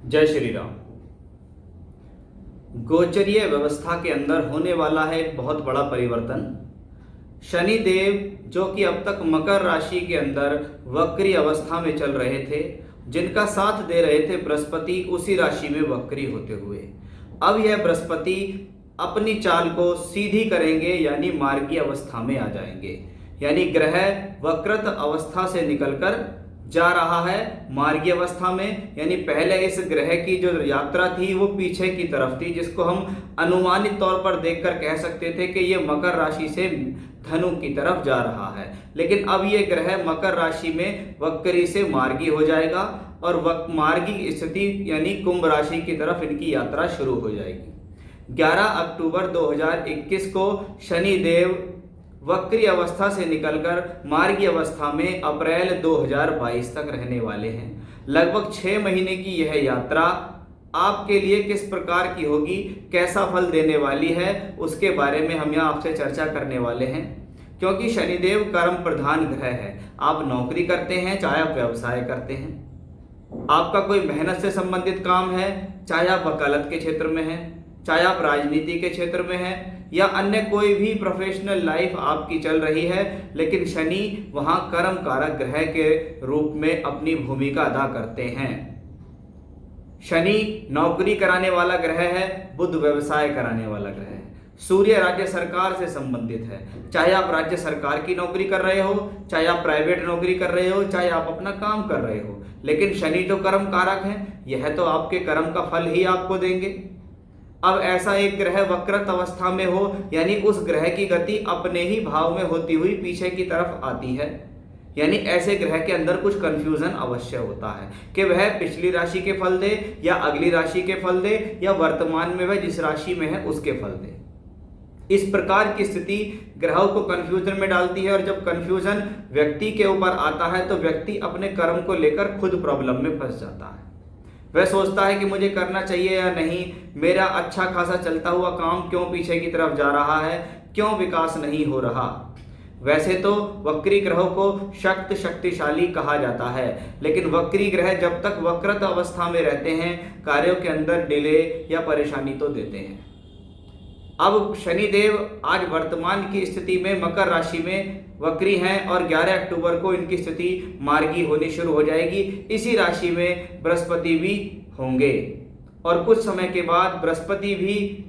जय श्री राम। गोचरीय व्यवस्था के अंदर होने वाला है एक बहुत बड़ा परिवर्तन। शनि देव जो कि अब तक मकर राशि के अंदर वक्री अवस्था में चल रहे थे, जिनका साथ दे रहे थे बृहस्पति, उसी राशि में वक्री होते हुए अब यह बृहस्पति अपनी चाल को सीधी करेंगे, यानी मार्गी अवस्था में आ जाएंगे। यानी ग्रह वक्रत अवस्था से निकलकर जा रहा है मार्गी अवस्था में। यानी पहले इस ग्रह की जो यात्रा थी वो पीछे की तरफ थी, जिसको हम अनुमानित तौर पर देखकर कह सकते थे कि ये मकर राशि से धनु की तरफ जा रहा है। लेकिन अब ये ग्रह मकर राशि में वक्री से मार्गी हो जाएगा और मार्गी स्थिति यानी कुंभ राशि की तरफ इनकी यात्रा शुरू हो जाएगी। 11 अक्टूबर 2021 को शनि देव वक्री अवस्था से निकलकर मार्गी अवस्था में अप्रैल 2022 तक रहने वाले हैं। लगभग 6 महीने की यह यात्रा आपके लिए किस प्रकार की होगी, कैसा फल देने वाली है, उसके बारे में हम यहाँ आपसे चर्चा करने वाले हैं। क्योंकि शनिदेव कर्म प्रधान ग्रह है। आप नौकरी करते हैं, चाहे आप व्यवसाय करते हैं, आपका कोई मेहनत से संबंधित काम है, चाहे आप वकालत के क्षेत्र में हैं, चाहे आप राजनीति के क्षेत्र में हैं, या अन्य कोई भी प्रोफेशनल लाइफ आपकी चल रही है, लेकिन शनि वहां कर्म कारक ग्रह के रूप में अपनी भूमिका अदा करते हैं। शनि नौकरी कराने वाला ग्रह है, बुध व्यवसाय कराने वाला ग्रह है, सूर्य राज्य सरकार से संबंधित है। चाहे आप राज्य सरकार की नौकरी कर रहे हो, चाहे आप प्राइवेट नौकरी कर रहे हो, चाहे आप अपना काम कर रहे हो, लेकिन शनि जो कर्म कारक है, यह तो आपके कर्म का फल ही आपको देंगे। अब ऐसा एक ग्रह वक्रत अवस्था में हो, यानी उस ग्रह की गति अपने ही भाव में होती हुई पीछे की तरफ आती है। यानी ऐसे ग्रह के अंदर कुछ कंफ्यूजन अवश्य होता है कि वह पिछली राशि के फल दे या अगली राशि के फल दे, या वर्तमान में वह जिस राशि में है उसके फल दे। इस प्रकार की स्थिति ग्रहों को कंफ्यूजन में डालती है, और जब कंफ्यूजन व्यक्ति के ऊपर आता है तो व्यक्ति अपने कर्म को लेकर खुद प्रॉब्लम में फंस जाता है। वह सोचता है कि मुझे करना चाहिए या नहीं, मेरा अच्छा खासा चलता हुआ काम क्यों पीछे की तरफ जा रहा है, क्यों विकास नहीं हो रहा। वैसे तो वक्री ग्रहों को शक्तिशाली कहा जाता है, लेकिन वक्री ग्रह जब तक वक्रत अवस्था में रहते हैं, कार्यों के अंदर डिले या परेशानी तो देते हैं। अब शनिदेव आज वर्तमान की स्थिति में मकर राशि में वक्री हैं और 11 अक्टूबर को इनकी स्थिति मार्गी होनी शुरू हो जाएगी। इसी राशि में बृहस्पति भी होंगे और कुछ समय के बाद बृहस्पति भी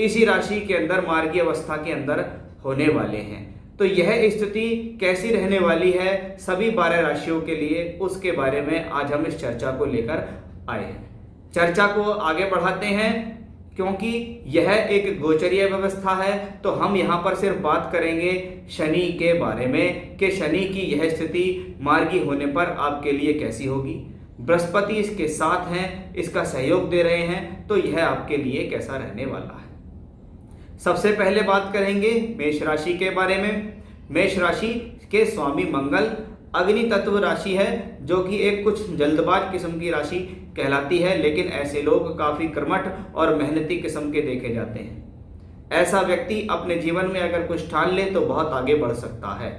इसी राशि के अंदर मार्गी अवस्था के अंदर होने वाले हैं। तो यह स्थिति कैसी रहने वाली है सभी 12 राशियों के लिए, उसके बारे में आज हम इस चर्चा को लेकर आए हैं। चर्चा को आगे बढ़ाते हैं। क्योंकि यह एक गोचरीय व्यवस्था है, तो हम यहाँ पर सिर्फ बात करेंगे शनि के बारे में कि शनि की यह स्थिति मार्गी होने पर आपके लिए कैसी होगी। बृहस्पति इसके साथ हैं, इसका सहयोग दे रहे हैं, तो यह आपके लिए कैसा रहने वाला है। सबसे पहले बात करेंगे मेष राशि के बारे में। मेष राशि के स्वामी मंगल अग्नि तत्व राशि है, जो कि एक कुछ जल्दबाज किस्म की राशि कहलाती है, लेकिन ऐसे लोग काफी कर्मठ और मेहनती किस्म के देखे जाते हैं। ऐसा व्यक्ति अपने जीवन में अगर कुछ ठान ले तो बहुत आगे बढ़ सकता है।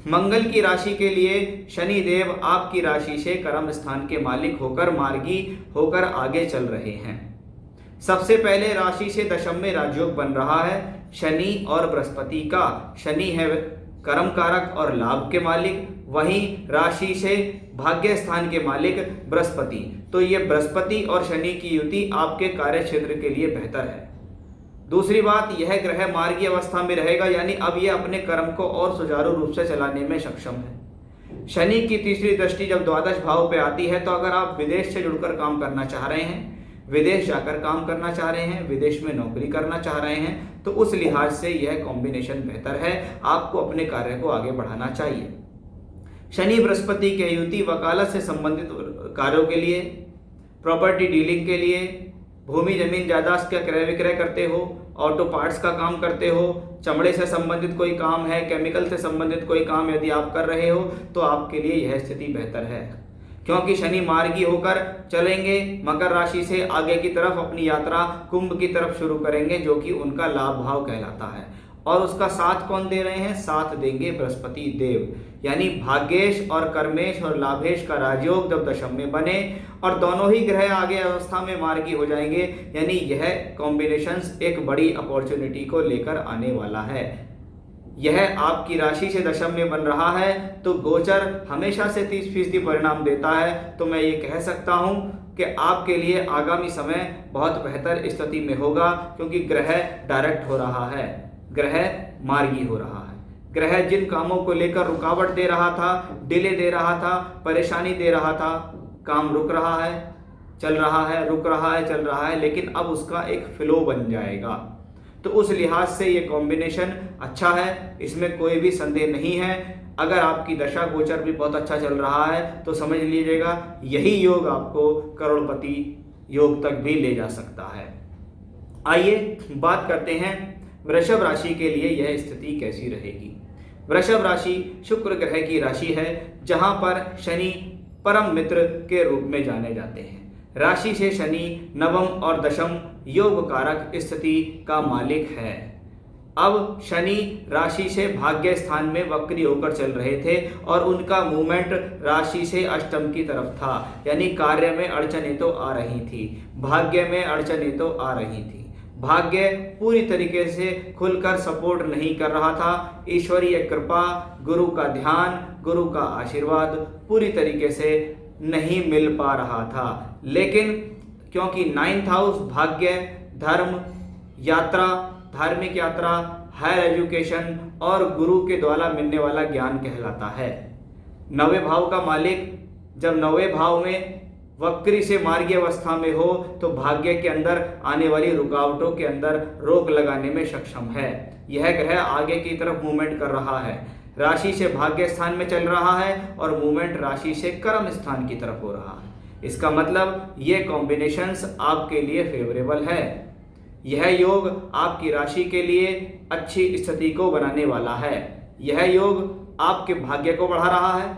मंगल की राशि के लिए शनि देव आपकी राशि से कर्म स्थान के मालिक होकर मार्गी होकर आगे चल रहे हैं। सबसे पहले राशि से दशम में राजयोग बन रहा है शनि और बृहस्पति का। शनि है कर्म कारक और लाभ के मालिक, वहीं राशि से भाग्य स्थान के मालिक बृहस्पति। तो ये बृहस्पति और शनि की युति आपके कार्य क्षेत्र के लिए बेहतर है। दूसरी बात, यह ग्रह मार्गी अवस्था में रहेगा, यानी अब यह अपने कर्म को और सुचारू रूप से चलाने में सक्षम है। शनि की तीसरी दृष्टि जब द्वादश भाव पे आती है, तो अगर आप विदेश से जुड़कर काम करना चाह रहे हैं, विदेश जाकर काम करना चाह रहे हैं, विदेश में नौकरी करना चाह रहे हैं, तो उस लिहाज से यह कॉम्बिनेशन बेहतर है। आपको अपने कार्य को आगे बढ़ाना चाहिए। शनि बृहस्पति की युति वकालत से संबंधित कार्यों के लिए, प्रॉपर्टी डीलिंग के लिए, भूमि जमीन जायदाद का क्रय विक्रय करते हो, ऑटो पार्ट्स का काम करते हो, चमड़े से संबंधित कोई काम है, केमिकल से संबंधित कोई काम यदि आप कर रहे हो, तो आपके लिए यह स्थिति बेहतर है। क्योंकि शनि मार्गी होकर चलेंगे मकर राशि से आगे की तरफ अपनी यात्रा कुंभ की तरफ शुरू करेंगे, जो कि उनका लाभ भाव कहलाता है। और उसका साथ कौन दे रहे हैं? साथ देंगे बृहस्पति देव। यानी भाग्येश और कर्मेश और लाभेश का राजयोग जब दशम में बने और दोनों ही ग्रह आगे अवस्था में मार्गी हो जाएंगे, यानी यह कॉम्बिनेशंस एक बड़ी अपॉर्चुनिटी को लेकर आने वाला है। यह आपकी राशि से दशम में बन रहा है तो गोचर हमेशा से 30% परिणाम देता है। तो मैं ये कह सकता हूं कि आपके लिए आगामी समय बहुत बेहतर स्थिति में होगा, क्योंकि ग्रह डायरेक्ट हो रहा है, ग्रह मार्गी हो रहा है। ग्रह जिन कामों को लेकर रुकावट दे रहा था, डिले दे रहा था, परेशानी दे रहा था, काम रुक रहा है, चल रहा है, रुक रहा है, चल रहा है, लेकिन अब उसका एक फ्लो बन जाएगा। तो उस लिहाज से ये कॉम्बिनेशन अच्छा है, इसमें कोई भी संदेह नहीं है। अगर आपकी दशा गोचर भी बहुत अच्छा चल रहा है तो समझ लीजिएगा यही योग आपको करोड़पति योग तक भी ले जा सकता है। आइए बात करते हैं वृषभ राशि के लिए यह स्थिति कैसी रहेगी। वृषभ राशि शुक्र ग्रह की राशि है, जहां पर शनि परम मित्र के रूप में जाने जाते हैं। राशि से शनि नवम और दशम योग कारक स्थिति का मालिक है। अब शनि राशि से भाग्य स्थान में वक्री होकर चल रहे थे और उनका मूवमेंट राशि से अष्टम की तरफ था, यानी कार्य में अड़चनें तो आ रही थी, भाग्य में अड़चनें तो आ रही थी। भाग्य पूरी तरीके से खुलकर सपोर्ट नहीं कर रहा था। ईश्वरीय कृपा, गुरु का ध्यान, गुरु का आशीर्वाद पूरी तरीके से नहीं मिल पा रहा था। लेकिन क्योंकि 9th हाउस भाग्य, धर्म, यात्रा, धार्मिक यात्रा, हायर एजुकेशन और गुरु के द्वारा मिलने वाला ज्ञान कहलाता है। 9वें भाव का मालिक जब 9वें भाव में वक्री से मार्गी अवस्था में हो तो भाग्य के अंदर आने वाली रुकावटों के अंदर रोक लगाने में सक्षम है। यह ग्रह आगे की तरफ मूवमेंट कर रहा है, राशि से भाग्य स्थान में चल रहा है और मूवमेंट राशि से कर्म स्थान की तरफ हो रहा है। इसका मतलब ये कॉम्बिनेशंस आपके लिए फेवरेबल है। यह योग आपकी राशि के लिए अच्छी स्थिति को बनाने वाला है। यह योग आपके भाग्य को बढ़ा रहा है,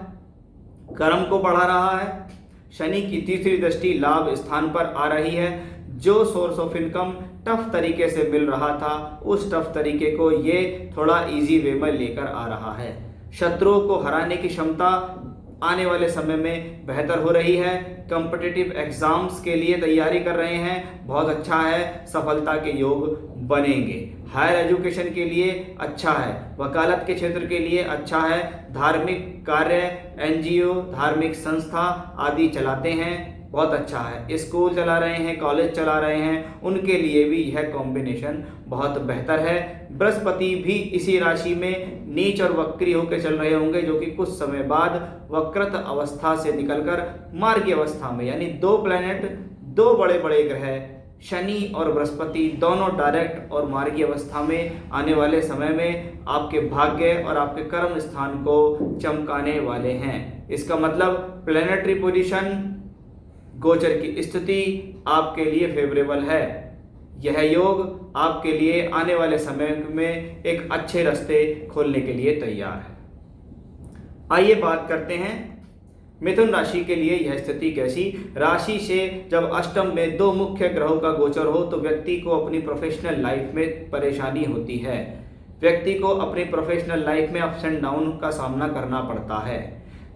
कर्म को बढ़ा रहा है। शनि की तीसरी दृष्टि लाभ स्थान पर आ रही है। जो सोर्स ऑफ इनकम टफ तरीके से मिल रहा था, उस टफ तरीके को ये थोड़ा इजी वे में लेकर आ रहा है। शत्रुओं को हराने की क्षमता आने वाले समय में बेहतर हो रही है। कॉम्पिटिटिव एग्जाम्स के लिए तैयारी कर रहे हैं, बहुत अच्छा है, सफलता के योग बनेंगे। हायर एजुकेशन के लिए अच्छा है, वकालत के क्षेत्र के लिए अच्छा है, धार्मिक कार्य, एनजीओ, धार्मिक संस्था आदि चलाते हैं, बहुत अच्छा है। स्कूल चला रहे हैं, कॉलेज चला रहे हैं, उनके लिए भी यह कॉम्बिनेशन बहुत बेहतर है। बृहस्पति भी इसी राशि में नीच और वक्री होकर चल रहे होंगे, जो कि कुछ समय बाद वक्रत अवस्था से निकलकर मार्गी अवस्था में, यानी दो प्लैनेट, दो बड़े बड़े ग्रह शनि और बृहस्पति दोनों डायरेक्ट और मार्गी अवस्था में आने वाले समय में आपके भाग्य और आपके कर्म स्थान को चमकाने वाले हैं। इसका मतलब प्लैनेटरी पोजीशन, गोचर की स्थिति आपके लिए फेवरेबल है। यह योग आपके लिए आने वाले समय में एक अच्छे रास्ते खोलने के लिए तैयार है। आइए बात करते हैं मिथुन राशि के लिए यह स्थिति कैसी। राशि से जब अष्टम में दो मुख्य ग्रहों का गोचर हो तो व्यक्ति को अपनी प्रोफेशनल लाइफ में परेशानी होती है। व्यक्ति को अपनी प्रोफेशनल लाइफ में अप्स एंड डाउन का सामना करना पड़ता है।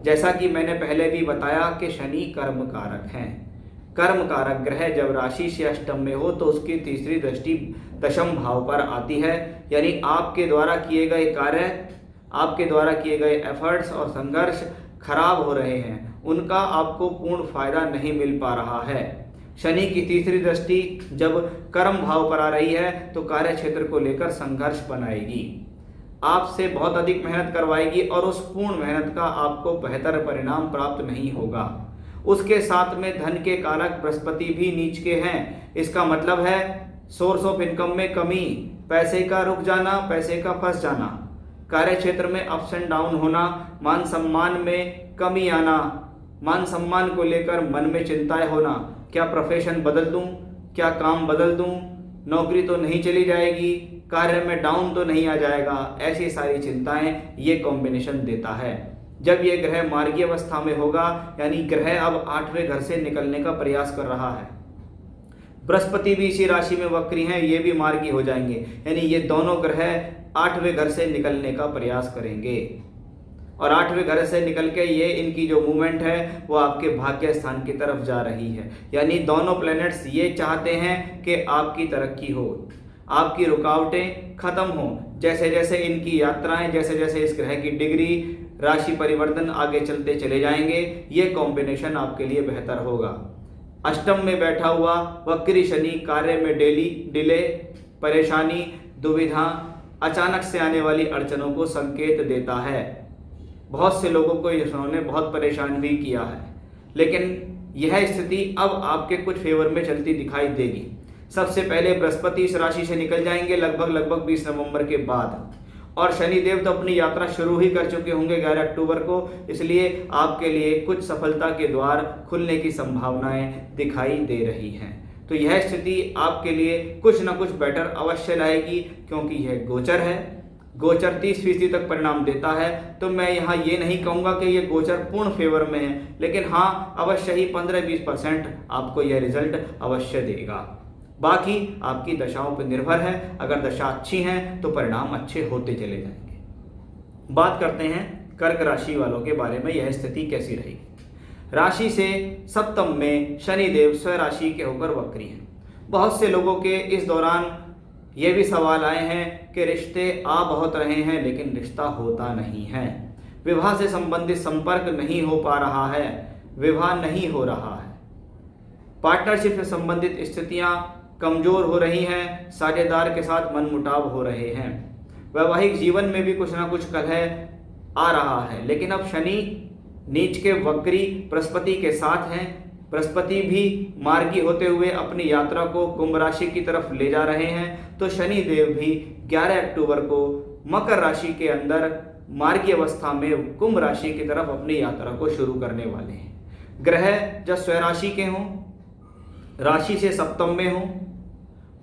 जैसा कि मैंने पहले भी बताया कि शनि कर्म कारक हैं। कर्म कारक ग्रह जब राशि से अष्टम में हो तो उसकी तीसरी दृष्टि दशम भाव पर आती है, यानी आपके द्वारा किए गए कार्य, आपके द्वारा किए गए एफर्ट्स और संघर्ष खराब हो रहे हैं, उनका आपको पूर्ण फायदा नहीं मिल पा रहा है। शनि की तीसरी दृष्टि जब कर्म भाव पर आ रही है तो कार्य क्षेत्र को लेकर संघर्ष बनाएगी, आपसे बहुत अधिक मेहनत करवाएगी और उस पूर्ण मेहनत का आपको बेहतर परिणाम प्राप्त नहीं होगा। उसके साथ में धन के कारक बृहस्पति भी नीच के हैं। इसका मतलब है सोर्स ऑफ इनकम में कमी, पैसे का रुक जाना, पैसे का फंस जाना, कार्य क्षेत्र में अप्स एंड डाउन होना, मान सम्मान में कमी आना, मान सम्मान को लेकर मन में चिंताएं होना, क्या प्रोफेशन बदल दूं, क्या काम बदल दूं, नौकरी तो नहीं चली जाएगी, कार्य में डाउन तो नहीं आ जाएगा, ऐसी सारी चिंताएं ये कॉम्बिनेशन देता है। जब ये ग्रह मार्गी अवस्था में होगा, यानी ग्रह अब 8वें घर से निकलने का प्रयास कर रहा है। बृहस्पति भी इसी राशि में वक्री हैं, ये भी मार्गी हो जाएंगे, यानी ये दोनों ग्रह 8वें घर से निकलने का प्रयास करेंगे और 8वें घर से निकल के ये इनकी जो मूवमेंट है वो आपके भाग्य स्थान की तरफ जा रही है। यानी दोनों प्लैनेट्स ये चाहते हैं कि आपकी तरक्की हो, आपकी रुकावटें खत्म हो। जैसे जैसे इनकी यात्राएं, जैसे जैसे इस ग्रह की डिग्री, राशि परिवर्तन आगे चलते चले जाएंगे, ये कॉम्बिनेशन आपके लिए बेहतर होगा। अष्टम में बैठा हुआ वक्री शनि कार्य में डिले, परेशानी, दुविधा, अचानक से आने वाली अड़चनों को संकेत देता है। बहुत से लोगों को इसने बहुत परेशान भी किया है, लेकिन यह स्थिति अब आपके कुछ फेवर में चलती दिखाई देगी। सबसे पहले बृहस्पति इस राशि से निकल जाएंगे लगभग 20 नवंबर के बाद, और शनिदेव तो अपनी यात्रा शुरू ही कर चुके होंगे 11 अक्टूबर को। इसलिए आपके लिए कुछ सफलता के द्वार खुलने की संभावनाएं दिखाई दे रही हैं। तो यह स्थिति आपके लिए कुछ ना कुछ बेटर अवश्य लाएगी, क्योंकि यह गोचर है। गोचर 30% तक परिणाम देता है, तो मैं यहाँ ये नहीं कहूँगा कि ये गोचर पूर्ण फेवर में है, लेकिन हाँ अवश्य ही 15-20% आपको यह रिजल्ट अवश्य देगा। बाकी आपकी दशाओं पर निर्भर है। अगर दशा अच्छी हैं तो परिणाम अच्छे होते चले जाएंगे। बात करते हैं कर्क राशि वालों के बारे में, यह स्थिति कैसी रहेगी। राशि से सप्तम में शनिदेव स्वराशि के होकर वक्री हैं। बहुत से लोगों के इस दौरान ये भी सवाल आए हैं कि रिश्ते आ बहुत रहे हैं लेकिन रिश्ता होता नहीं है, विवाह से संबंधित संपर्क नहीं हो पा रहा है, विवाह नहीं हो रहा है, पार्टनरशिप से संबंधित स्थितियां कमजोर हो रही हैं, साझेदार के साथ मनमुटाव हो रहे हैं, वैवाहिक जीवन में भी कुछ ना कुछ कलह आ रहा है। लेकिन अब शनि नीच के वक्री बृहस्पति के साथ हैं। बृहस्पति भी मार्गी होते हुए अपनी यात्रा को कुंभ राशि की तरफ ले जा रहे हैं, तो शनि देव भी 11 अक्टूबर को मकर राशि के अंदर मार्गी अवस्था में कुंभ राशि की तरफ अपनी यात्रा को शुरू करने वाले हैं। ग्रह जब स्वराशि के हों, राशि से सप्तम में हो,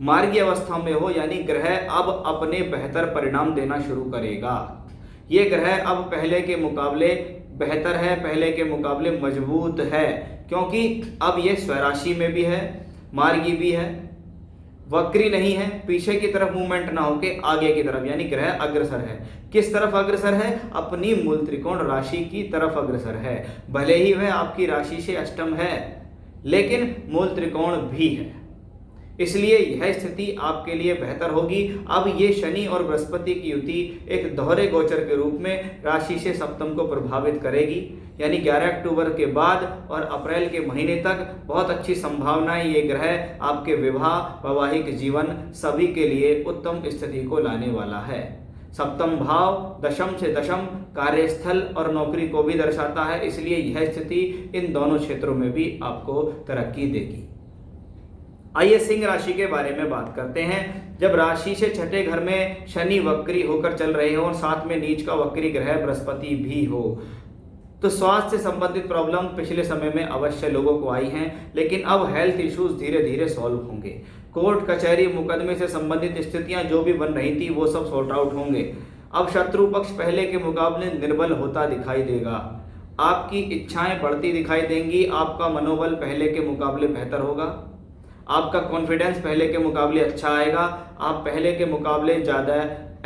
मार्गी अवस्था में हो, यानी ग्रह अब अपने बेहतर परिणाम देना शुरू करेगा। ये ग्रह अब पहले के मुकाबले बेहतर है, पहले के मुकाबले मजबूत है, क्योंकि अब ये स्वराशि में भी है, मार्गी भी है, वक्री नहीं है, पीछे की तरफ मूवमेंट ना होके आगे की तरफ, यानी ग्रह अग्रसर है। किस तरफ अग्रसर है? अपनी मूल त्रिकोण राशि की तरफ अग्रसर है। भले ही वह आपकी राशि से अष्टम है, लेकिन मूल त्रिकोण भी है, इसलिए यह स्थिति आपके लिए बेहतर होगी। अब ये शनि और बृहस्पति की युति एक दोहरे गोचर के रूप में राशि से सप्तम को प्रभावित करेगी, यानी 11 अक्टूबर के बाद और अप्रैल के महीने तक बहुत अच्छी संभावनाएं ये ग्रह आपके विवाह, वैवाहिक जीवन सभी के लिए उत्तम स्थिति को लाने वाला है। सप्तम भाव दशम से दशम कार्यस्थल और नौकरी को भी दर्शाता है, इसलिए यह स्थिति इन दोनों क्षेत्रों में भी आपको तरक्की देगी। आइए सिंह राशि के बारे में बात करते हैं। जब राशि से छठे घर में शनि वक्री होकर चल रहे हो और साथ में नीच का वक्री ग्रह बृहस्पति भी हो, तो स्वास्थ्य से संबंधित प्रॉब्लम पिछले समय में अवश्य लोगों को आई हैं, लेकिन अब हेल्थ इश्यूज धीरे धीरे सॉल्व होंगे। कोर्ट कचहरी मुकदमे से संबंधित स्थितियां जो भी बन रही थी वो सब सॉर्ट आउट होंगे। अब शत्रु पक्ष पहले के मुकाबले निर्बल होता दिखाई देगा, आपकी इच्छाएं बढ़ती दिखाई देंगी, आपका मनोबल पहले के मुकाबले बेहतर होगा, आपका कॉन्फिडेंस पहले के मुकाबले अच्छा आएगा, आप पहले के मुकाबले ज़्यादा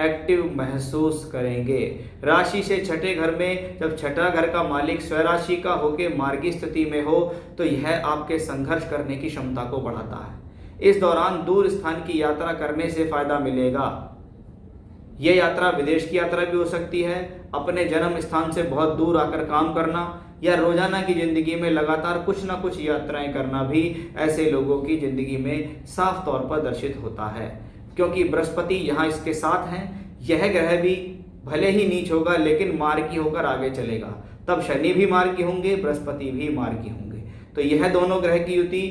एक्टिव महसूस करेंगे। राशि से छठे घर में जब छठा घर का मालिक स्वराशि का होके मार्गी स्थिति में हो, तो यह आपके संघर्ष करने की क्षमता को बढ़ाता है। इस दौरान दूर स्थान की यात्रा करने से फायदा मिलेगा। यह यात्रा विदेश की यात्रा भी हो सकती है, अपने जन्म स्थान से बहुत दूर आकर काम करना, या रोजाना की जिंदगी में लगातार कुछ ना कुछ यात्राएं करना भी ऐसे लोगों की जिंदगी में साफ तौर पर दर्शित होता है, क्योंकि बृहस्पति यहाँ इसके साथ हैं। यह ग्रह भी भले ही नीच होगा लेकिन मार्गी होकर आगे चलेगा, तब शनि भी मार्गी होंगे, बृहस्पति भी मार्गी होंगे। तो यह दोनों ग्रह की युति,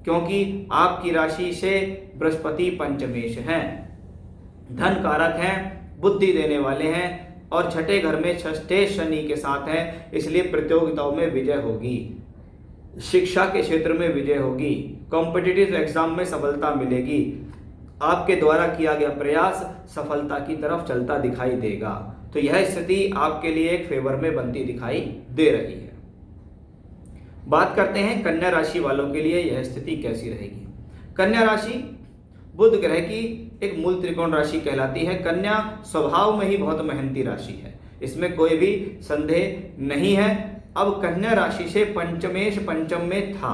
क्योंकि आपकी राशि से बृहस्पति पंचमेश हैं, धन कारक हैं, बुद्धि देने वाले हैं, और छठे घर में छठे शनि के साथ हैं, इसलिए प्रतियोगिताओं में विजय होगी, शिक्षा के क्षेत्र में विजय होगी, कॉम्पिटिटिव एग्जाम में सफलता मिलेगी, आपके द्वारा किया गया प्रयास सफलता की तरफ चलता दिखाई देगा। तो यह स्थिति आपके लिए एक फेवर में बनती दिखाई दे रही है। बात करते हैं कन्या राशि वालों के लिए यह स्थिति कैसी रहेगी। कन्या राशि बुध ग्रह की एक मूल त्रिकोण राशि कहलाती है। कन्या स्वभाव में ही बहुत मेहनती राशि है, इसमें कोई भी संदेह नहीं है। अब कन्या राशि से पंचमेश पंचम में था,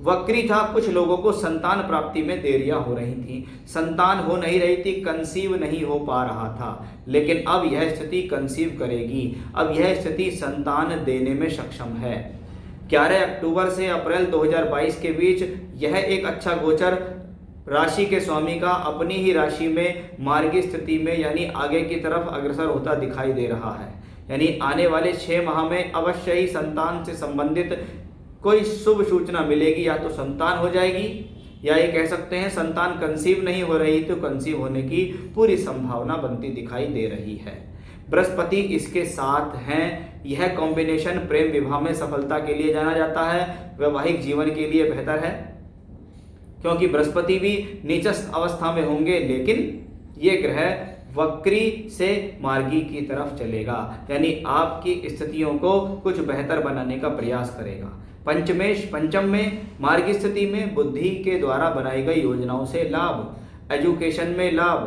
वक्री था। कुछ लोगों को संतान प्राप्ति में देरियां हो रही थी, संतान हो नहीं रही थी, कंसीव नहीं हो पा रहा था। लेकिन अब यह स्थिति कंसीव करेगी, अब यह स्थिति संतान देने में सक्षम है। 11 अक्टूबर से अप्रैल 2022 के बीच यह एक अच्छा गोचर राशि के स्वामी का अपनी ही राशि में मार्गी स्थिति में यानी आगे की तरफ अग्रसर होता दिखाई दे रहा है। यानी आने वाले 6 माह में अवश्य ही संतान से संबंधित कोई शुभ सूचना मिलेगी। या तो संतान हो जाएगी, या ये कह सकते हैं संतान कंसीव नहीं हो रही तो कंसीव होने की पूरी संभावना बनती दिखाई दे रही है। बृहस्पति इसके साथ हैं। यह कॉम्बिनेशन प्रेम विवाह में सफलता के लिए जाना जाता है, वैवाहिक जीवन के लिए बेहतर है, क्योंकि बृहस्पति भी नीचस्थ अवस्था में होंगे, लेकिन ये ग्रह वक्री से मार्गी की तरफ चलेगा, यानी आपकी स्थितियों को कुछ बेहतर बनाने का प्रयास करेगा। पंचमेश पंचम में मार्गी स्थिति में बुद्धि के द्वारा बनाई गई योजनाओं से लाभ, एजुकेशन में लाभ,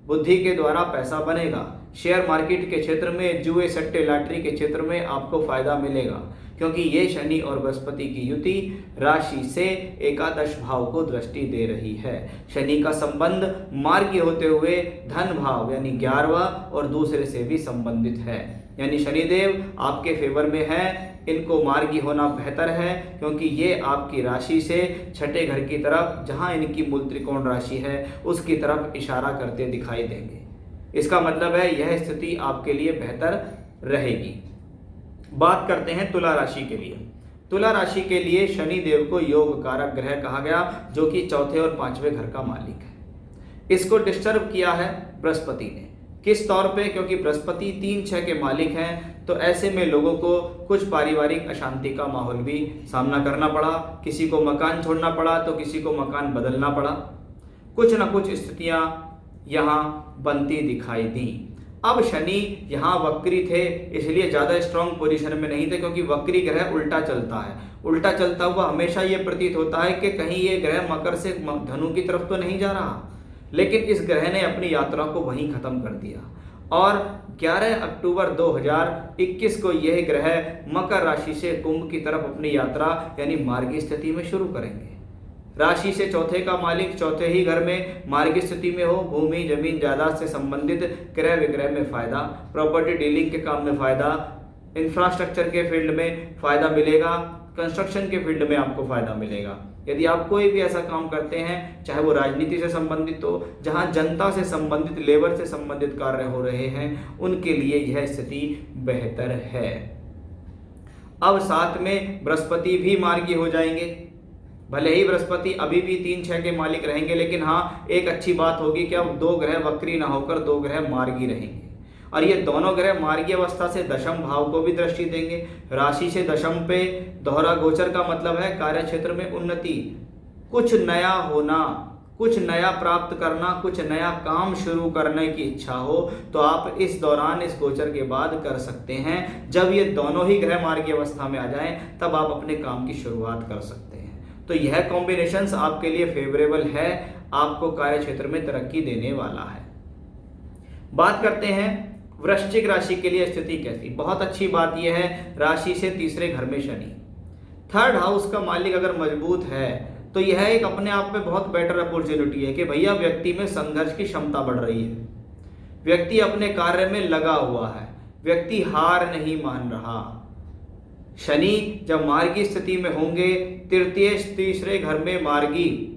बुद्धि के द्वारा पैसा बनेगा। शेयर मार्केट के क्षेत्र में, जुए सट्टे लॉटरी के क्षेत्र में आपको फायदा मिलेगा, क्योंकि ये शनि और बृहस्पति की युति राशि से एकादश भाव को दृष्टि दे रही है। शनि का संबंध मार्गी होते हुए धन भाव यानी 11वां और दूसरे से भी संबंधित है, यानी शनिदेव आपके फेवर में है। इनको मार्गी होना बेहतर है, क्योंकि ये आपकी राशि से छठे घर की तरफ, जहां इनकी मूल त्रिकोण राशि है, उसकी तरफ इशारा करते दिखाई देंगे। इसका मतलब है यह स्थिति आपके लिए बेहतर रहेगी। बात करते हैं तुला राशि के लिए। तुला राशि के लिए शनि देव को योग कारक ग्रह कहा गया, जो कि चौथे और पांचवें घर का मालिक है। इसको डिस्टर्ब किया है बृहस्पति ने। किस तौर पे? क्योंकि बृहस्पति 3-6 के मालिक हैं, तो ऐसे में लोगों को कुछ पारिवारिक अशांति का माहौल भी सामना करना पड़ा। किसी को मकान छोड़ना पड़ा तो किसी को मकान बदलना पड़ा। कुछ न कुछ स्थितियां यहाँ बनती दिखाई दी। अब शनि यहाँ वक्री थे, इसलिए ज़्यादा स्ट्रांग पोजीशन में नहीं थे, क्योंकि वक्री ग्रह उल्टा चलता है। उल्टा चलता हुआ हमेशा ये प्रतीत होता है कि कहीं ये ग्रह मकर से धनु की तरफ तो नहीं जा रहा, लेकिन इस ग्रह ने अपनी यात्रा को वहीं खत्म कर दिया। और 11 अक्टूबर 2021 को यह ग्रह मकर राशि से कुंभ की तरफ अपनी यात्रा यानी मार्गी स्थिति में शुरू करेंगे। राशि से चौथे का मालिक चौथे ही घर में मार्गी स्थिति में हो, भूमि जमीन जायदाद से संबंधित क्रय विक्रय में फायदा, प्रॉपर्टी डीलिंग के काम में फायदा, इंफ्रास्ट्रक्चर के फील्ड में फायदा मिलेगा, कंस्ट्रक्शन के फील्ड में आपको फायदा मिलेगा। यदि आप कोई भी ऐसा काम करते हैं, चाहे वो राजनीति से संबंधित हो, जहां जनता से संबंधित, लेबर से संबंधित कार्य हो रहे हैं, उनके लिए यह स्थिति बेहतर है। अब साथ में बृहस्पति भी मार्गी हो जाएंगे। भले ही बृहस्पति अभी भी 3-6 के मालिक रहेंगे, लेकिन हाँ एक अच्छी बात होगी कि अब 2 ग्रह वक्री ना होकर 2 ग्रह मार्गी रहेंगे। और ये दोनों ग्रह मार्गी अवस्था से दशम भाव को भी दृष्टि देंगे। राशि से दशम पे दोहरा गोचर का मतलब है कार्य क्षेत्र में उन्नति, कुछ नया होना, कुछ नया प्राप्त करना, कुछ नया काम शुरू करने की इच्छा हो तो आप इस दौरान, इस गोचर के बाद कर सकते हैं। जब ये दोनों ही ग्रह मार्गी अवस्था में आ जाएं, तब आप अपने काम की शुरुआत कर सकते हैं। तो यह कॉम्बिनेशंस आपके लिए फेवरेबल है, आपको कार्य क्षेत्र में तरक्की देने वाला है। बात करते हैं वृश्चिक राशि के लिए स्थिति कैसी। बहुत अच्छी बात यह है, राशि से तीसरे घर में शनि, थर्ड हाउस का मालिक अगर मजबूत है तो यह एक अपने आप में बहुत बेटर अपॉर्चुनिटी है कि भैया व्यक्ति में संघर्ष की क्षमता बढ़ रही है, व्यक्ति अपने कार्य में लगा हुआ है, व्यक्ति हार नहीं मान रहा। शनि जब मार्गी स्थिति में होंगे, तृतीय तीसरे घर में मार्गी,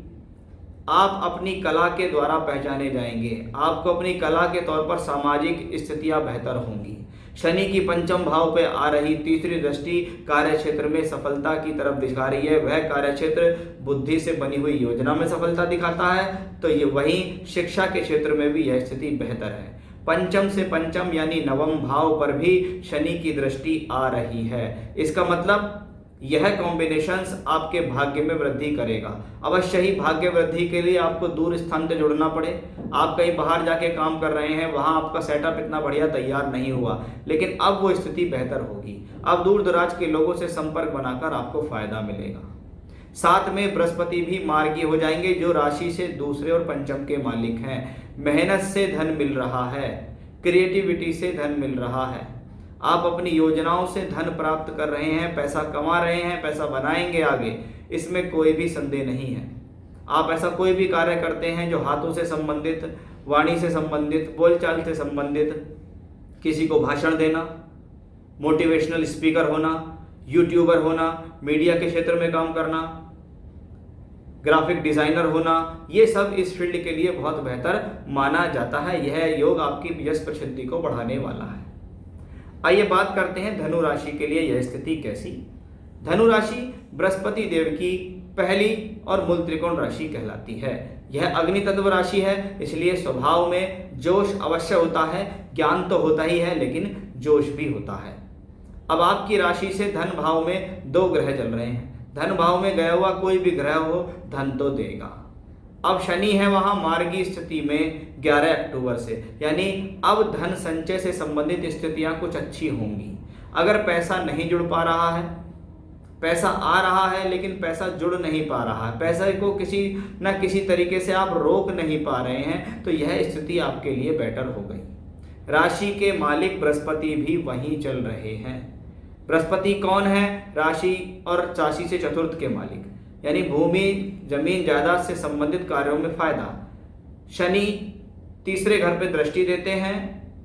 आप अपनी कला के द्वारा पहचाने जाएंगे। आपको अपनी कला के तौर पर सामाजिक स्थितियां बेहतर होंगी। शनि की पंचम भाव पे आ रही तीसरी दृष्टि कार्य क्षेत्र में सफलता की तरफ दिखा रही है। वह कार्य क्षेत्र बुद्धि से बनी हुई योजना में सफलता दिखाता है, तो ये वहीं शिक्षा के क्षेत्र में भी यह स्थिति बेहतर है। पंचम से पंचम यानी नवम भाव पर भी शनि की दृष्टि आ रही है। इसका मतलब यह कॉम्बिनेशंस आपके भाग्य में वृद्धि करेगा। अवश्य ही भाग्य वृद्धि के लिए आपको दूर स्थान से जुड़ना पड़े। आप कहीं बाहर जाके काम कर रहे हैं, वहां आपका सेटअप इतना बढ़िया तैयार नहीं हुआ, लेकिन अब वो स्थिति बेहतर होगी। अब दूर दराज के लोगों से संपर्क बनाकर आपको फायदा मिलेगा। साथ में बृहस्पति भी मार्गी हो जाएंगे, जो राशि से दूसरे और पंचम के मालिक हैं। मेहनत से धन मिल रहा है, क्रिएटिविटी से धन मिल रहा है, आप अपनी योजनाओं से धन प्राप्त कर रहे हैं, पैसा कमा रहे हैं, पैसा बनाएंगे आगे, इसमें कोई भी संदेह नहीं है। आप ऐसा कोई भी कार्य करते हैं जो हाथों से संबंधित, वाणी से संबंधित, बोलचाल से संबंधित, किसी को भाषण देना, मोटिवेशनल स्पीकर होना, यूट्यूबर होना, मीडिया के क्षेत्र में काम करना, ग्राफिक डिजाइनर होना, ये सब इस फील्ड के लिए बहुत बेहतर माना जाता है। यह योग आपकी यश प्रसिद्धि को बढ़ाने वाला है। आइए बात करते हैं धनु राशि के लिए यह स्थिति कैसी। धनु राशि बृहस्पति देव की पहली और मूल त्रिकोण राशि कहलाती है। यह अग्नि तत्व राशि है, इसलिए स्वभाव में जोश अवश्य होता है, ज्ञान तो होता ही है लेकिन जोश भी होता है। अब आपकी राशि से धन भाव में 2 ग्रह चल रहे हैं। धन भाव में गया हुआ कोई भी ग्रह हो धन तो देगा। अब शनि है वहां मार्गी स्थिति में 11 अक्टूबर से, यानी अब धन संचय से संबंधित स्थितियां कुछ अच्छी होंगी। अगर पैसा नहीं जुड़ पा रहा है, पैसा आ रहा है लेकिन पैसा जुड़ नहीं पा रहा है, पैसे को किसी न किसी तरीके से आप रोक नहीं पा रहे हैं, तो यह स्थिति आपके लिए बेटर हो गई। राशि के मालिक बृहस्पति भी वहीं चल रहे हैं। बृहस्पति कौन है? राशि और राशि से चतुर्थ के मालिक, यानी भूमि जमीन जायदाद से संबंधित कार्यों में फायदा। शनि तीसरे घर पे दृष्टि देते हैं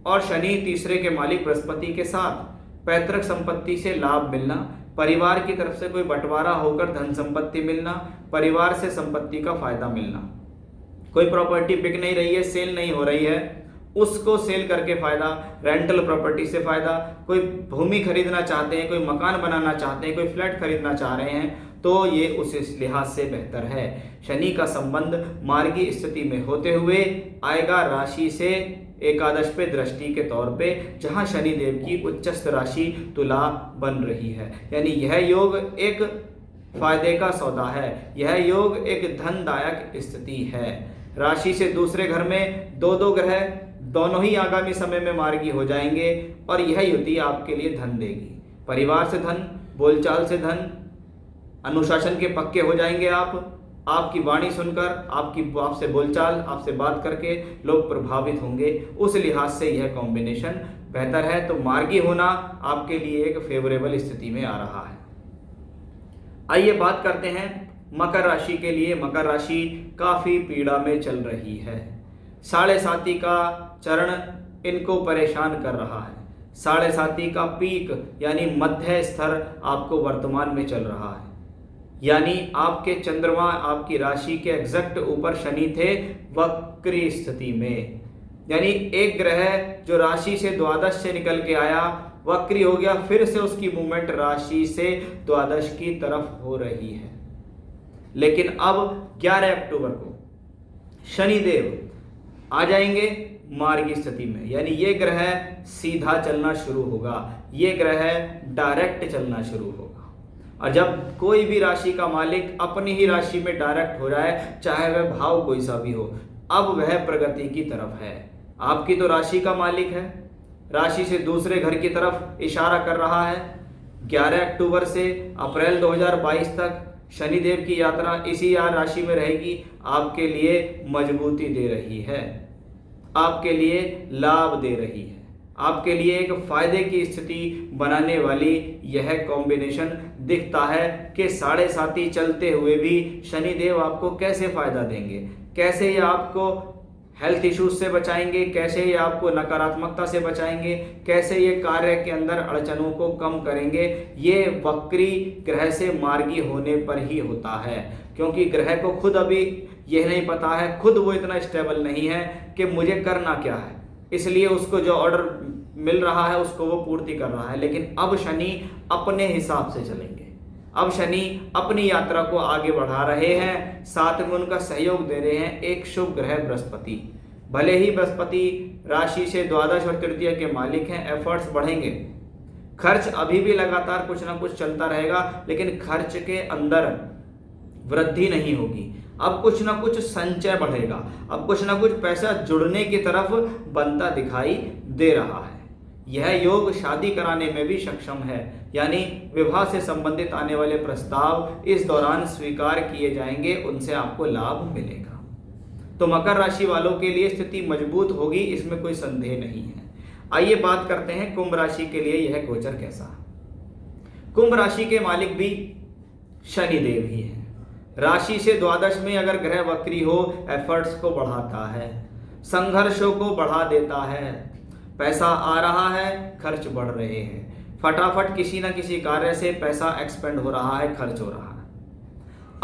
और शनि तीसरे के मालिक बृहस्पति के साथ पैतृक संपत्ति से लाभ मिलना, परिवार की तरफ से कोई बंटवारा होकर धन संपत्ति मिलना, परिवार से संपत्ति का फायदा मिलना। कोई प्रॉपर्टी बिक नहीं रही है, सेल नहीं हो रही है, उसको सेल करके फायदा, रेंटल प्रॉपर्टी से फायदा। कोई भूमि खरीदना चाहते हैं, कोई मकान बनाना चाहते हैं, कोई फ्लैट खरीदना चाह रहे हैं, तो ये उस लिहाज से बेहतर है। शनि का संबंध मार्गी स्थिति में होते हुए आएगा राशि से एकादश पे दृष्टि के तौर पे, जहां शनि देव की उच्चस्थ राशि तुला बन रही है। यानी यह योग एक फायदे का सौदा है, यह योग एक धनदायक स्थिति है। राशि से दूसरे घर में 2 ग्रह दोनों ही आगामी समय में मार्गी हो जाएंगे और यह युति आपके लिए धन देगी। परिवार से धन, बोलचाल से धन, अनुशासन के पक्के हो जाएंगे आप। आपकी वाणी सुनकर, आपसे बोलचाल, आपसे बात करके लोग प्रभावित होंगे। उस लिहाज से यह कॉम्बिनेशन बेहतर है। तो मार्गी होना आपके लिए एक फेवरेबल स्थिति में आ रहा है। आइए बात करते हैं मकर राशि के लिए। मकर राशि काफी पीड़ा में चल रही है। 7.5 का चरण इनको परेशान कर रहा है। 7.5 का पीक यानी मध्य स्तर आपको वर्तमान में चल रहा है। यानी आपके चंद्रमा आपकी राशि के एग्जैक्ट ऊपर शनि थे वक्री स्थिति में। यानी एक ग्रह जो राशि से द्वादश से निकल के आया वक्री हो गया, फिर से उसकी मूवमेंट राशि से द्वादश की तरफ हो रही है। लेकिन अब 11 अक्टूबर को शनिदेव आ जाएंगे मार्गी स्थिति में, यानी ये ग्रह सीधा चलना शुरू होगा, ये ग्रह डायरेक्ट चलना शुरू होगा। और जब कोई भी राशि का मालिक अपनी ही राशि में डायरेक्ट हो जाए, चाहे वह भाव कोई सा भी हो, अब वह प्रगति की तरफ है। आपकी तो राशि का मालिक है, राशि से दूसरे घर की तरफ इशारा कर रहा है। 11 अक्टूबर से अप्रैल 2022 तक शनिदेव की यात्रा इसी राशि में रहेगी, आपके लिए मजबूती दे रही है, आपके लिए लाभ दे रही है, आपके लिए एक फायदे की स्थिति बनाने वाली यह कॉम्बिनेशन दिखता है कि 7.5 चलते हुए भी शनिदेव आपको कैसे फायदा देंगे, कैसे ये आपको हेल्थ इश्यूज से बचाएंगे, कैसे ये आपको नकारात्मकता से बचाएंगे, कैसे ये कार्य के अंदर अड़चनों को कम करेंगे। ये वक्री ग्रह से मार्गी होने पर ही होता है, क्योंकि ग्रह को खुद अभी यह नहीं पता है, खुद वो इतना स्टेबल नहीं है कि मुझे करना क्या है, इसलिए उसको जो ऑर्डर मिल रहा है उसको वो पूर्ति कर रहा है। लेकिन अब शनि अपने हिसाब से चलेंगे, अब शनि अपनी यात्रा को आगे बढ़ा रहे हैं, साथ में उनका सहयोग दे रहे हैं एक शुभ ग्रह बृहस्पति। भले ही बृहस्पति राशि से द्वादश और तृतीय के मालिक हैं, एफर्ट्स बढ़ेंगे, खर्च अभी भी लगातार कुछ ना कुछ चलता रहेगा, लेकिन खर्च के अंदर वृद्धि नहीं होगी। अब कुछ ना कुछ संचय बढ़ेगा, अब कुछ ना कुछ पैसा जुड़ने की तरफ बनता दिखाई दे रहा है। यह योग शादी कराने में भी सक्षम है, यानी विवाह से संबंधित आने वाले प्रस्ताव इस दौरान स्वीकार किए जाएंगे, उनसे आपको लाभ मिलेगा। तो मकर राशि वालों के लिए स्थिति मजबूत होगी, इसमें कोई संदेह नहीं है। आइए बात करते हैं कुंभ राशि के लिए यह गोचर कैसा। कुंभ राशि के मालिक भी शनि देव ही है। राशि से द्वादश में अगर ग्रह वक्री हो, एफर्ट्स को बढ़ाता है, संघर्षों को बढ़ा देता है, पैसा आ रहा है, खर्च बढ़ रहे हैं, फटाफट किसी ना किसी कार्य से पैसा एक्सपेंड हो रहा है, खर्च हो रहा है।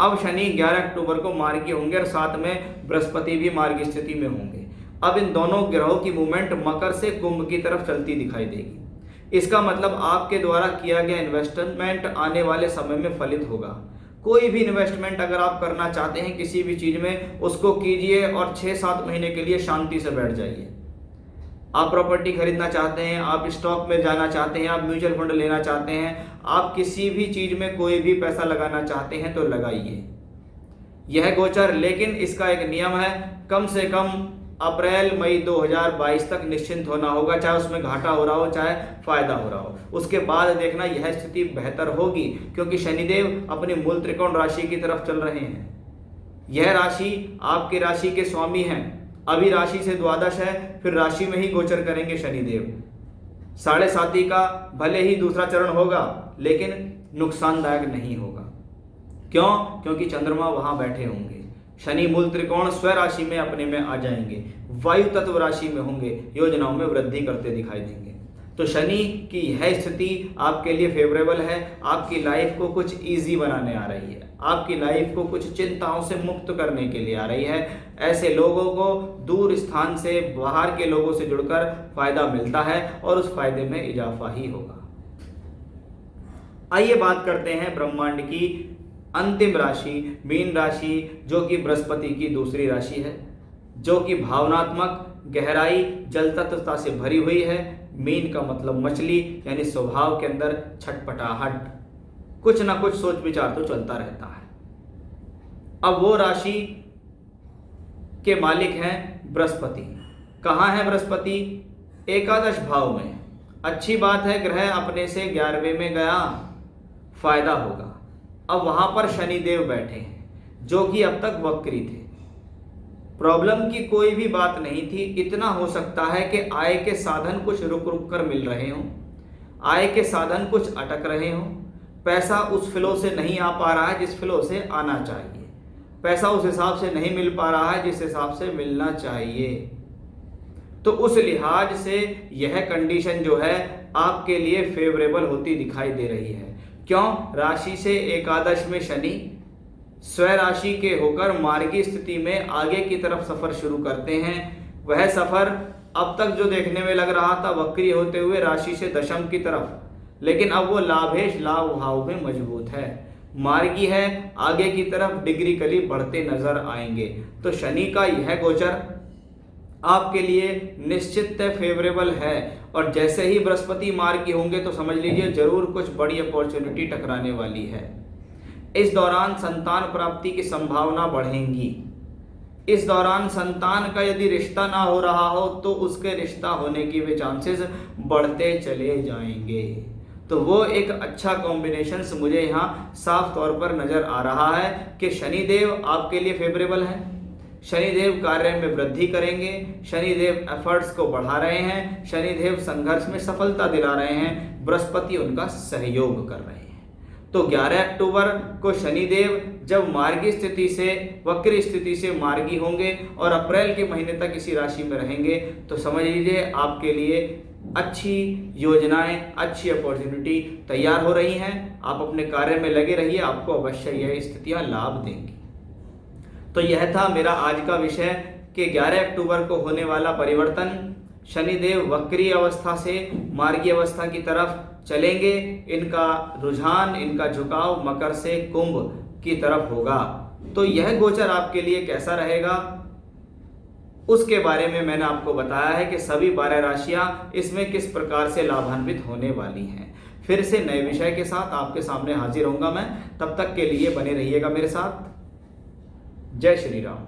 अब शनि 11 अक्टूबर को मार्गी होंगे और साथ में बृहस्पति भी मार्गी स्थिति में होंगे। अब इन दोनों ग्रहों की मूवमेंट मकर से कुंभ की तरफ चलती दिखाई देगी। इसका मतलब आपके द्वारा किया गया इन्वेस्टमेंट आने वाले समय में फलित होगा। कोई भी इन्वेस्टमेंट अगर आप करना चाहते हैं किसी भी चीज में, उसको कीजिए और 6-7 महीने के लिए शांति से बैठ जाइए। आप प्रॉपर्टी खरीदना चाहते हैं, आप स्टॉक में जाना चाहते हैं, आप म्यूचुअल फंड लेना चाहते हैं, आप किसी भी चीज में कोई भी पैसा लगाना चाहते हैं तो लगाइए। यह गोचर, लेकिन इसका एक नियम है, कम से कम अप्रैल मई 2022 तक निश्चिंत होना होगा, चाहे उसमें घाटा हो रहा हो चाहे फायदा हो रहा हो। उसके बाद देखना यह स्थिति बेहतर होगी, क्योंकि शनिदेव अपनी मूल त्रिकोण राशि की तरफ चल रहे हैं। यह राशि आपकी राशि के स्वामी हैं। अभी राशि से द्वादश है, फिर राशि में ही गोचर करेंगे शनिदेव। 7.5 का भले ही दूसरा चरण होगा, लेकिन नुकसानदायक नहीं होगा। क्यों? क्योंकि चंद्रमा वहां बैठे होंगे। शनि मूल त्रिकोण स्व राशि में अपने में आ जाएंगे, वायु तत्व राशि में होंगे, योजनाओं में वृद्धि करते दिखाई देंगे। तो शनि की यह स्थिति आपके लिए फेवरेबल है, आपकी लाइफ को कुछ इजी बनाने आ रही है, आपकी लाइफ को कुछ चिंताओं से मुक्त करने के लिए आ रही है। ऐसे लोगों को दूर स्थान से, बाहर के लोगों से जुड़कर फायदा मिलता है और उस फायदे में इजाफा ही होगा। आइए बात करते हैं ब्रह्मांड की अंतिम राशि मीन राशि, जो कि बृहस्पति की दूसरी राशि है, जो कि भावनात्मक गहराई जल तत्वता से भरी हुई है। मीन का मतलब मछली, यानी स्वभाव के अंदर छटपटाहट, कुछ ना कुछ सोच विचार तो चलता रहता है। अब वो राशि के मालिक हैं बृहस्पति। कहाँ है बृहस्पति? एकादश भाव में। अच्छी बात है, ग्रह अपने से 11वें में गया, फायदा होगा। अब वहां पर शनिदेव बैठे हैं, जो कि अब तक वक्री थे। प्रॉब्लम की कोई भी बात नहीं थी। इतना हो सकता है कि आय के साधन कुछ रुक रुक कर मिल रहे हों, आय के साधन कुछ अटक रहे हों, पैसा उस फ्लो से नहीं आ पा रहा है जिस फ्लो से आना चाहिए, पैसा उस हिसाब से नहीं मिल पा रहा है जिस हिसाब से मिलना चाहिए। तो उस लिहाज से यह कंडीशन जो है आपके लिए फेवरेबल होती दिखाई दे रही है। क्यों? राशि से एकादश में शनि स्व राशि के होकर मार्गी स्थिति में आगे की तरफ सफर शुरू करते हैं। वह सफर अब तक जो देखने में लग रहा था वक्री होते हुए राशि से दशम की तरफ, लेकिन अब वो लाभेश लाभ भाव में मजबूत है, मार्गी है, आगे की तरफ डिग्रिकली बढ़ते नजर आएंगे। तो शनि का यह गोचर आपके लिए निश्चित फेवरेबल है, और जैसे ही बृहस्पति मार्गी होंगे तो समझ लीजिए जरूर कुछ बड़ी अपॉर्चुनिटी टकराने वाली है। इस दौरान संतान प्राप्ति की संभावना बढ़ेंगी। इस दौरान संतान का यदि रिश्ता ना हो रहा हो तो उसके रिश्ता होने की भी चांसेस बढ़ते चले जाएंगे। तो वो एक अच्छा कॉम्बिनेशन मुझे यहाँ साफ तौर पर नजर आ रहा है कि शनिदेव आपके लिए फेवरेबल है, शनिदेव कार्य में वृद्धि करेंगे, शनिदेव एफर्ट्स को बढ़ा रहे हैं, शनिदेव संघर्ष में सफलता दिला रहे हैं, बृहस्पति उनका सहयोग कर रहे हैं। तो 11 अक्टूबर को शनिदेव जब मार्गी स्थिति से वक्री स्थिति से मार्गी होंगे और अप्रैल के महीने तक इसी राशि में रहेंगे, तो समझ लीजिए आपके लिए अच्छी योजनाएं, अच्छी अपॉर्चुनिटी तैयार हो रही हैं। आप अपने कार्य में लगे रहिए, आपको अवश्य यह स्थितियां लाभ देंगी। तो यह था मेरा आज का विषय कि 11 अक्टूबर को होने वाला परिवर्तन, शनिदेव वक्री अवस्था से मार्गी अवस्था की तरफ चलेंगे, इनका रुझान, इनका झुकाव मकर से कुंभ की तरफ होगा। तो यह गोचर आपके लिए कैसा रहेगा उसके बारे में मैंने आपको बताया है कि सभी 12 राशियां इसमें किस प्रकार से लाभान्वित होने वाली हैं। फिर से नए विषय के साथ आपके सामने हाजिर होऊंगा मैं, तब तक के लिए बने रहिएगा मेरे साथ। जय श्री राम।